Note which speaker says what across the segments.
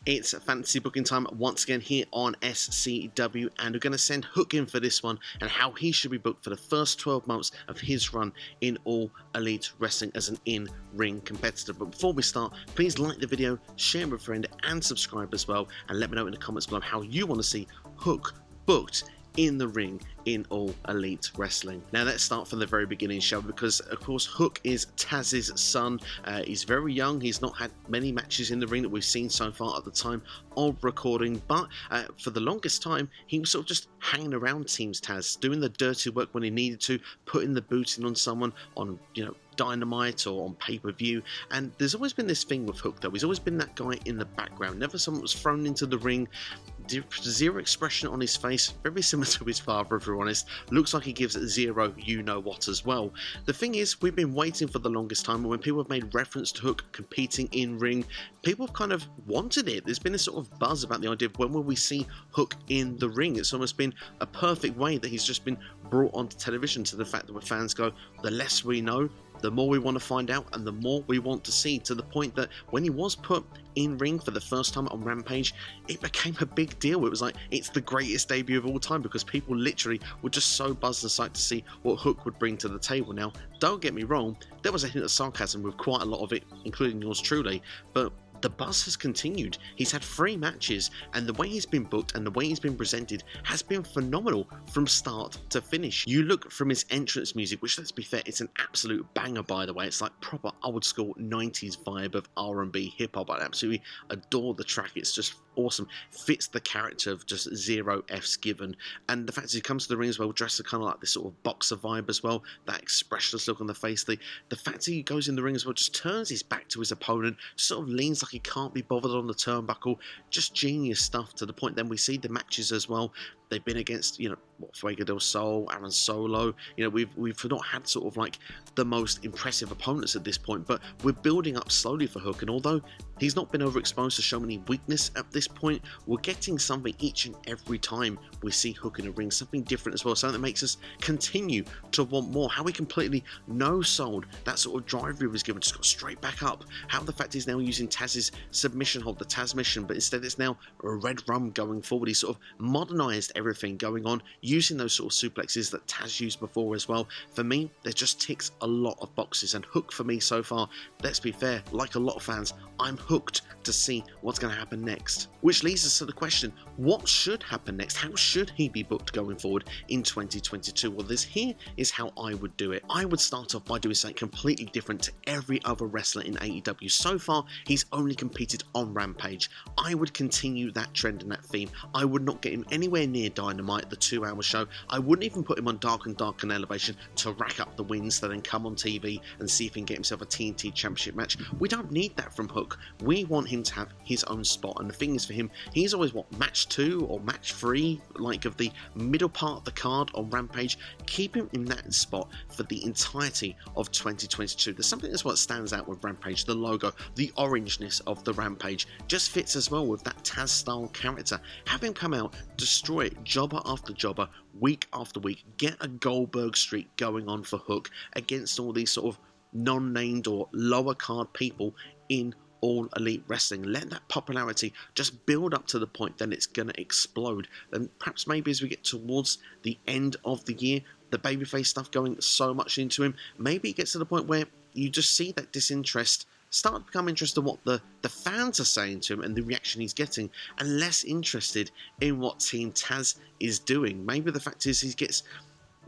Speaker 1: It's fantasy booking time once again here on SCW, and we're going to send Hook in for this one and how he should be booked for the first 12 months of his run in All Elite Wrestling as an in-ring competitor. But before we start, please like the video, share with a friend, and subscribe as well, and let me know in the comments below how you want to see Hook booked in the ring in All Elite Wrestling. Now let's start from the very beginning, shall we? Because of course Hook is Taz's son. He's very young. He's not had many matches in the ring that we've seen so far at the time of recording, but for the longest time he was sort of just hanging around Teams Taz, doing the dirty work when he needed to, putting the boot in on someone on, Dynamite or on pay-per-view. And there's always been this thing with Hook though. He's always been that guy in the background, never someone was thrown into the ring. Zero expression on his face, very similar to his father if we're honest. Looks like he gives zero you-know-what as well. The thing is, we've been waiting for the longest time, and when people have made reference to Hook competing in ring, people have kind of wanted it. There's been this sort of buzz about the idea of when will we see Hook in the ring. It's almost been a perfect way that he's just been brought onto television, to the fact that when fans go, the less we know, the more we want to find out and the more we want to see, to the point that when he was put in ring for the first time on Rampage, it became a big deal. It was like, it's the greatest debut of all time, because people literally were just so buzzed and psyched to see what Hook would bring to the table. Now, don't get me wrong, there was a hint of sarcasm with quite a lot of it, including yours truly, but the buzz has continued. He's had 3 matches, and the way he's been booked and the way he's been presented has been phenomenal from start to finish. You look from his entrance music, which, let's be fair, it's an absolute banger by the way. It's like proper old school 90s vibe of R&B hip hop. I absolutely adore the track. It's just awesome. Fits the character of just zero F's given. And the fact that he comes to the ring as well, dressed kind of like this sort of boxer vibe as well, that expressionless look on the face. The fact that he goes in the ring as well, just turns his back to his opponent, sort of leans like he can't be bothered on the turnbuckle. Just genius stuff, to the point then we see the matches as well. They've been against, Fuego del Sol, Aaron Solo. We've not had sort of like the most impressive opponents at this point, but we're building up slowly for Hook. And although he's not been overexposed to show any weakness at this point, we're getting something each and every time we see Hook in a ring, something different as well, something that makes us continue to want more. How he completely no-sold that sort of drive he was given, just got straight back up. How the fact he's now using Taz's submission hold, the Taz mission, but instead it's now a red rum going forward. He's sort of modernized everything going on, using those sort of suplexes that Taz used before as well. For me, there just ticks a lot of boxes, and Hook for me so far, let's be fair, like a lot of fans, I'm hooked to see what's going to happen next. Which leads us to the question, what should happen next? How should he be booked going forward in 2022? Well, here is how I would do it. I would start off by doing something completely different to every other wrestler in AEW. So far, he's only competed on Rampage. I would continue that trend and that theme. I would not get him anywhere near Dynamite, the 2-hour show. I wouldn't even put him on Dark and Elevation to rack up the wins to then come on TV and see if he can get himself a TNT Championship match. We don't need that from Hook. We want him to have his own spot, and the thing is, for him, he's always match 2 or match 3, like of the middle part of the card on Rampage. Keep him in that spot for the entirety of 2022. There's something that's what stands out with Rampage, the logo, the orangeness of the Rampage just fits as well with that Taz style character. Have him come out, destroy it, jobber after jobber, week after week, get a Goldberg streak going on for Hook against all these sort of non-named or lower card people in All Elite Wrestling. Let that popularity just build up to the point that it's going to explode. And perhaps maybe as we get towards the end of the year, the babyface stuff going so much into him, maybe it gets to the point where you just see that disinterest start to become interested in what the fans are saying to him and the reaction he's getting, and less interested in what Team Taz is doing. Maybe the fact is he gets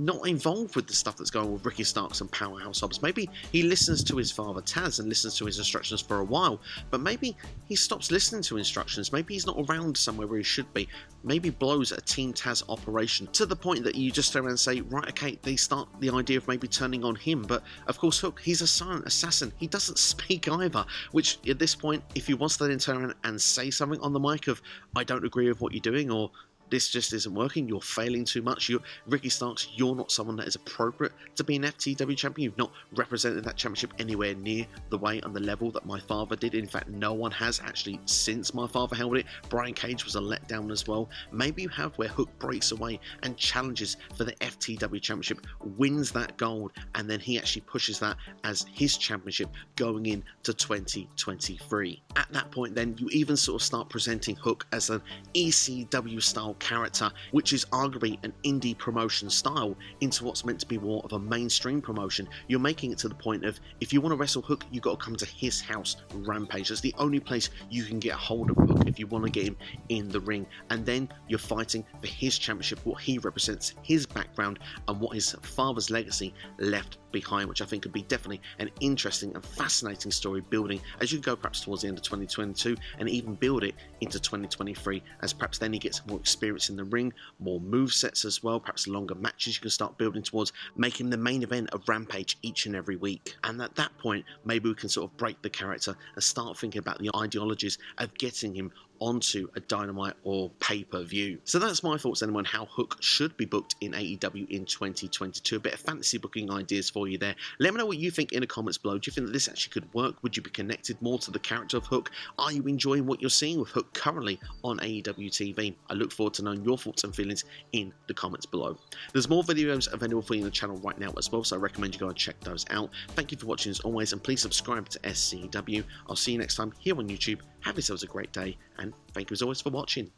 Speaker 1: not involved with the stuff that's going on with Ricky Starks and Powerhouse Hobbs. Maybe he listens to his father Taz and listens to his instructions for a while, but maybe he stops listening to instructions. Maybe he's not around somewhere where he should be. Maybe blows a Team Taz operation to the point that you just turn around and say, right, okay, they start the idea of maybe turning on him. But of course, Hook, he's a silent assassin. He doesn't speak either, which at this point, if he wants to then turn around and say something on the mic of, I don't agree with what you're doing, or this just isn't working, you're failing too much, Ricky Starks, you're not someone that is appropriate to be an FTW champion, you've not represented that championship anywhere near the way and the level that my father did. In fact, no one has actually since my father held it. Brian Cage was a letdown as well. Maybe you have where Hook breaks away and challenges for the FTW championship, wins that gold, and then he actually pushes that as his championship going into 2023. At that point then, you even sort of start presenting Hook as an ECW style character, which is arguably an indie promotion style, into what's meant to be more of a mainstream promotion. You're making it to the point of, if you want to wrestle Hook, you got to come to his house, Rampage. That's the only place you can get a hold of Hook if you want to get him in the ring. And then you're fighting for his championship, what he represents, his background, and what his father's legacy left behind, which I think could be definitely an interesting and fascinating story building as you go perhaps towards the end of 2022 and even build it into 2023, as perhaps then he gets more experience in the ring, more move sets as well, perhaps longer matches you can start building towards, making the main event of Rampage each and every week. And at that point, maybe we can sort of break the character and start thinking about the ideologies of getting him onto a Dynamite or pay-per-view. So that's my thoughts anyway on how Hook should be booked in AEW in 2022. A bit of fantasy booking ideas for you there. Let me know what you think in the comments below. Do you think that this actually could work? Would you be connected more to the character of Hook? Are you enjoying what you're seeing with Hook currently on AEW TV? I look forward to knowing your thoughts and feelings in the comments below. There's more videos available for you on the channel right now as well, so I recommend you go and check those out. Thank you for watching as always, and please subscribe to SCW. I'll see you next time here on YouTube. Have yourselves a great day, and thank you as always for watching.